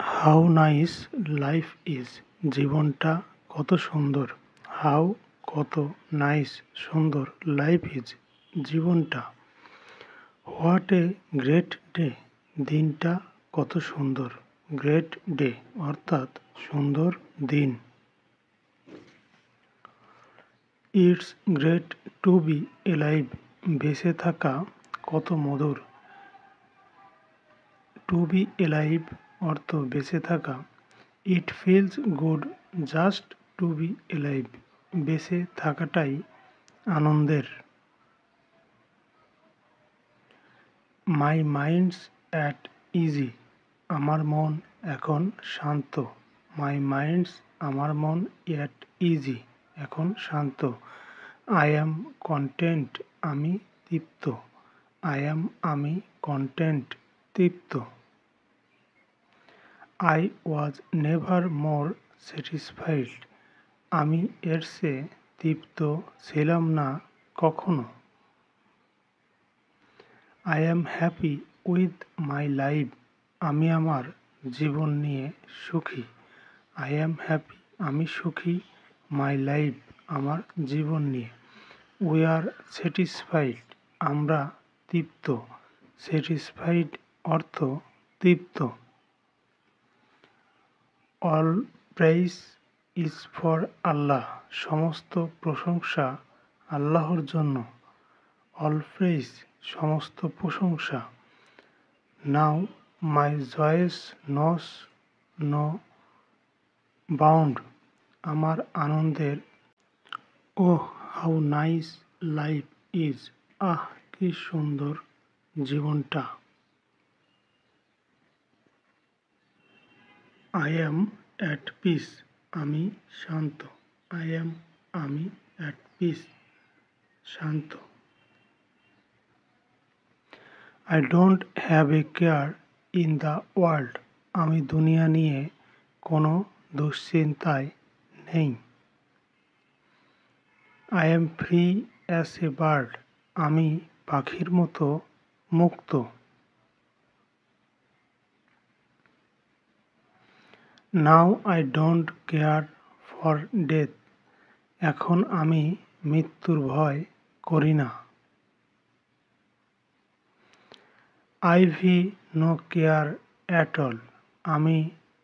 How nice life is, জীবনটা কত সুন্দর। হাউ কত নাইস সুন্দর, লাইফ ইজ জীবনটা। হোয়াট এ গ্রেট ডে, দিনটা কত সুন্দর। গ্রেট ডে অর্থাৎ সুন্দর দিন। It's great to be alive, বেঁচে থাকা কত মধুর। টু বি এলাইভ অর্থ বেঁচে থাকা। It feels good just to be alive, বেঁচে থাকাটাই আনন্দের। মাই মাইন্ডস অ্যাট ইজি, আমার মন এখন শান্ত। মাই মাইন্ডস আমার মন অ্যাট ইজি এখন শান্ত। আই অ্যাম কন্টেন্ট, আমি তৃপ্ত। আই অ্যাম আমি কন্টেন্ট তৃপ্ত। I was never more satisfied, আমি এর চেয়ে তৃপ্ত ছিলাম না কখনো। I am happy with my life, আমি আমার জীবন নিয়ে সুখী। আই অ্যাম হ্যাপি আমি সুখী, মাই লাইফ আমার জীবন নিয়ে। উই আর স্যাটিসফাইড, আমরা তৃপ্ত। স্যাটিসফাইড অর্থ তৃপ্ত। অল প্রেইজ ইজ ফর আল্লাহ, সমস্ত প্রশংসা আল্লাহর জন্য। অল প্রেইজ সমস্ত প্রশংসা। নাও মাই জয়েস নোস নো বাউন্ড, আমার আনন্দের। ওহ হাউ নাইস লাইফ ইজ, আহ কি সুন্দর জীবনটা। আই অ্যাম অ্যাট পিস, আমি শান্ত। আই অ্যাম আমি অ্যাট পিস শান্ত। I don't have a care in the world, আমি দুনিয়া নিয়ে কোনো দুশ্চিন্তায় নেই। I am free as a bird, আমি পাখির মতো মুক্ত। Now I don't care for death, এখন আমি মৃত্যুর ভয় করি না। I've no care at all, আমি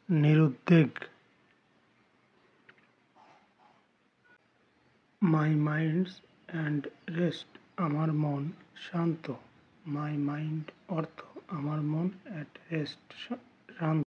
নিরুদ্বেগ। মাই মাইন্ডস অ্যান্ড রেস্ট, আমার মন শান্ত। মাই মাইন্ড অর্থ আমার মন, অ্যাট রেস্ট শান্ত।